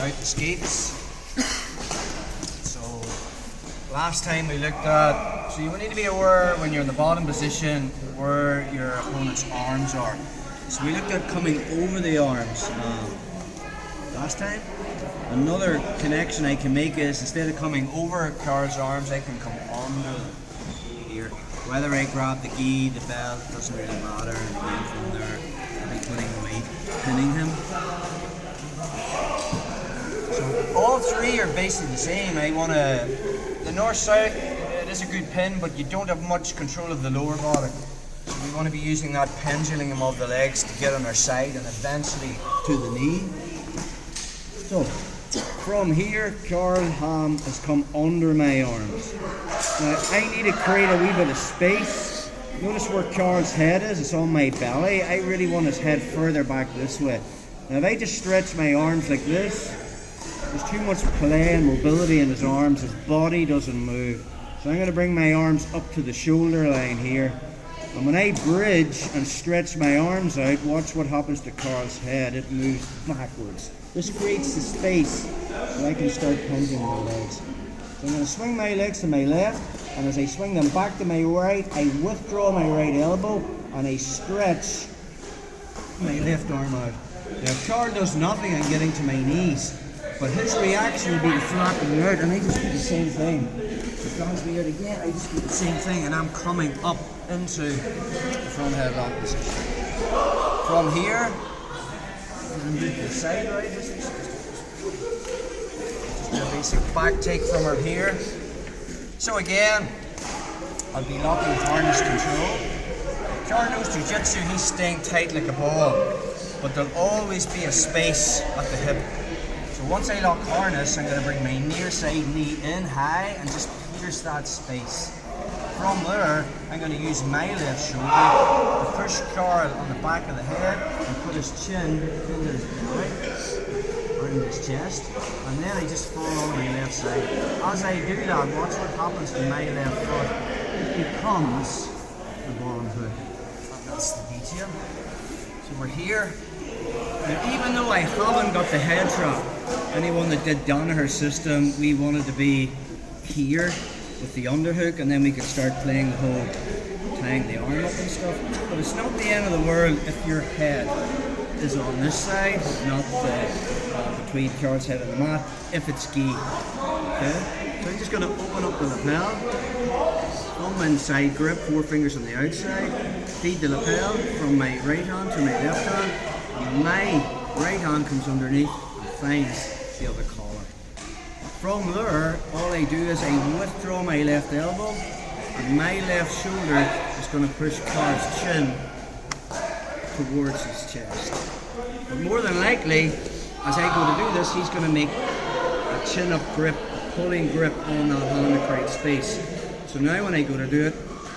out the skates. So last time we looked at, so you need to be aware when you're in the bottom position where your opponent's arms are. So we looked at coming over the arms last time. Another connection I can make is instead of coming over Carl's arms, I can come under here. Whether I grab the gi, the belt, doesn't really matter. And again from there, I'll be putting away, pinning him. So all three are basically the same. The north-south, it is a good pin, but you don't have much control of the lower body. So we want to be using that pendulum of the legs to get on our side and eventually to the knee. So from here, Carl has come under my arms. Now I need to create a wee bit of space. Notice where Carl's head is, it's on my belly. I really want his head further back this way. Now if I just stretch my arms like this, there's too much play and mobility in his arms, his body doesn't move. So I'm going to bring my arms up to the shoulder line here. And when I bridge and stretch my arms out, watch what happens to Carl's head. It moves backwards. This creates the space so I can start punching my legs. So I'm going to swing my legs to my left, and as I swing them back to my right, I withdraw my right elbow and I stretch my left arm out. Now Carl does nothing on getting to my knees, but his reaction would be to flatten me out, and I just do the same thing. If he flattens me out again, I just do the same thing, and I'm coming up into the front headlock position. From here, move to the side, right? Just a basic back take from her here. So again, I'll be locking with harness control. Carl knows jiu-jitsu, he's staying tight like a ball, but there'll always be a space at the hip. So once I lock harness, I'm going to bring my near side knee in high and just pierce that space. From there, I'm going to use my left shoulder to push Carl on the back of the head and put his chin into his belly, or in his chest, and then I just fall on my left side. As I do that, watch what happens to my left foot. It becomes the bottom hook. And that's the detail. So we're here. Now, even though I haven't got the head trap, anyone that did Danaher's system, we wanted to be here with the underhook, and then we could start playing the whole tying the arm up and stuff. But it's not the end of the world if your head is on this side, not between Carl's head and the mat, if it's gi. Okay? So I'm just going to open up the lapel, thumb inside grip, 4 fingers on the outside, feed the lapel from my right hand to my left hand, and my right hand comes underneath and finds the other collar. From there, all I do is I withdraw my left elbow, and my left shoulder is going to push Carl's chin towards his chest. But more than likely, as I go to do this, he's going to make a chin-up grip, a pulling grip on that hand to create space. So now when I go to do it,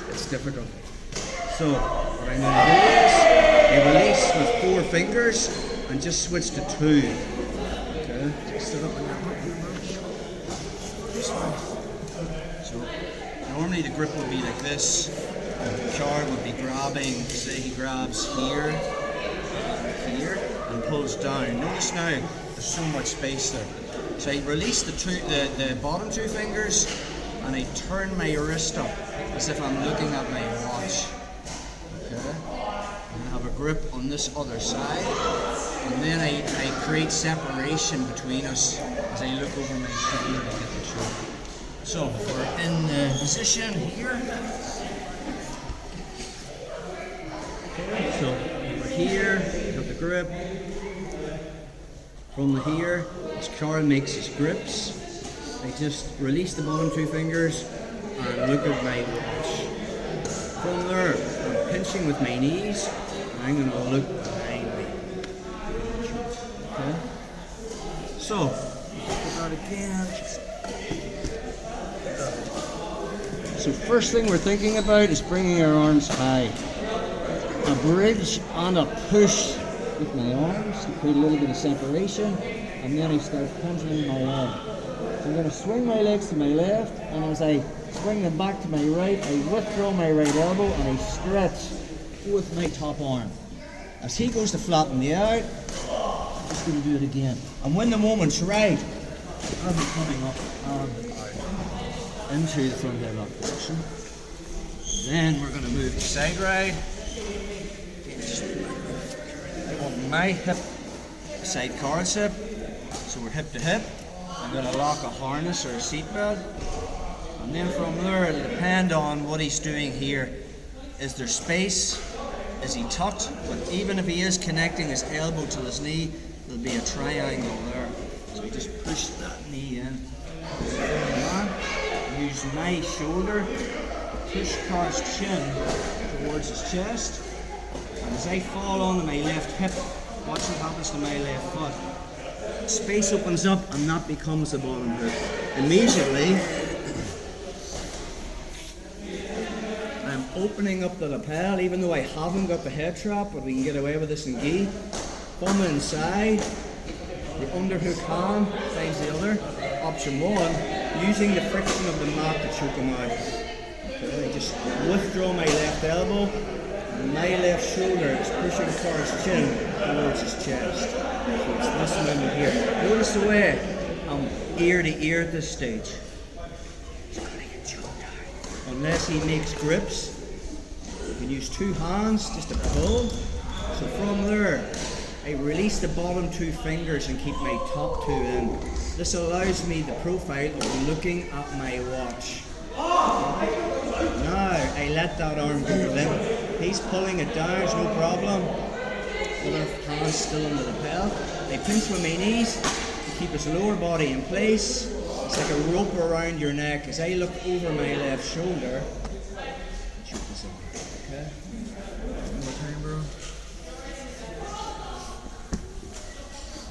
it's difficult. So what I'm going to do is I release with 4 fingers and just switch to 2. Okay, just sit up on your hook. So normally the grip would be like this. Carl would be grabbing, say he grabs here, and pulls down. Notice now there's so much space there. So I release the bottom 2 fingers and I turn my wrist up as if I'm looking at my watch. Okay? And I have a grip on this other side, and then I create separation between us as I look over my shoulder to get the shoulder. So we're in the position here. Okay, so we're here, got the grip. From here, as Carl makes his grips, I just release the bottom 2 fingers and look at my watch. From there, I'm pinching with my knees, and I'm going to look behind me. Okay? So, put that again. So first thing we're thinking about is bringing our arms high. A bridge and a push with my arms to create a little bit of separation, and then I start punching my arm. So I'm going to swing my legs to my left, and as I swing them back to my right, I withdraw my right elbow and I stretch with my top arm. As he goes to flatten me out, Just going to do it again. And when the moment's right, I'll be coming up into the front headlock position. Then we're going to move the side ride. I want my hip side quadricep, so we're hip to hip. I'm going to lock a harness or a seat belt. And then from there, it'll depend on what he's doing here. Is there space? Is he tucked? But even if he is connecting his elbow to his knee, there'll be a triangle there. So you just push that knee in. Use my shoulder, push Car's chin towards his chest. And as I fall onto my left hip, watch what happens to my left foot. Space opens up and that becomes the bottom hook. Immediately, I'm opening up the lapel, even though I haven't got the head trap, but we can get away with this in gi. Thumb inside, the underhook hand finds the other. Option 1, using the friction of the mat to choke him out. Okay, I just withdraw my left elbow, and my left shoulder is pushing Car's chin towards his chest. So it's this movement here. Notice the way I'm ear to ear at this stage. He's gonna get choked out. Unless he makes grips, you can use 2 hands just to pull. So from there, I release the bottom 2 fingers and keep my top 2 in. This allows me the profile of looking at my watch. Now I let that arm go limp. He's pulling it down, it's no problem. Other hand still on the lapel. I pinch with my knees to keep his lower body in place. It's like a rope around your neck. As I look over my left shoulder, choke this on. Okay? One more time, bro.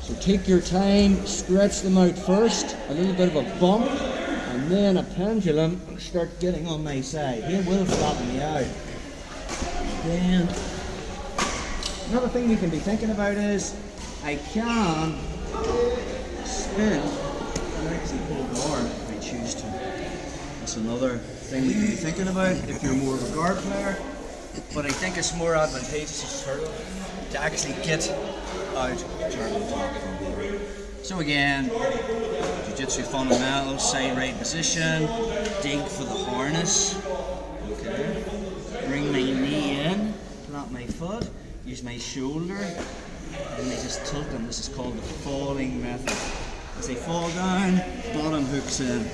So take your time, stretch them out first, a little bit of a bump, and then a pendulum, and start getting on my side. It will flatten me out. Then, another thing we can be thinking about is, I can spin and actually pull the arm if I choose to. That's another thing we can be thinking about if you're more of a guard player. But I think it's more advantageous to actually get out turn on top from here. So again, Jiu-Jitsu fundamentals, side right position, dig for the harness. Okay. Bring my knee in, plant my foot, use my shoulder, and I just tilt them. This is called the falling method. As they fall down, bottom hooks in.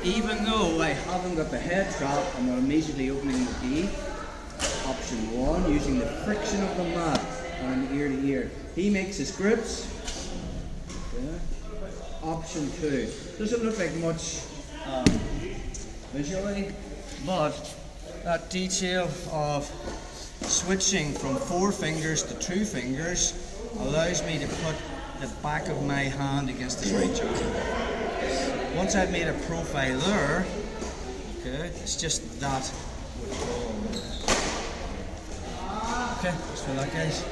Even though I haven't got the head trap, I'm immediately opening the gi. Option 1, using the friction of the mat on ear to ear. He makes his grips. Okay. Option 2. Doesn't look like much visually, but that detail of switching from 4 fingers to 2 fingers allows me to put the back of my hand against his right jaw. Once I've made a profile there, okay, it's just that. Okay, that's for that, guys.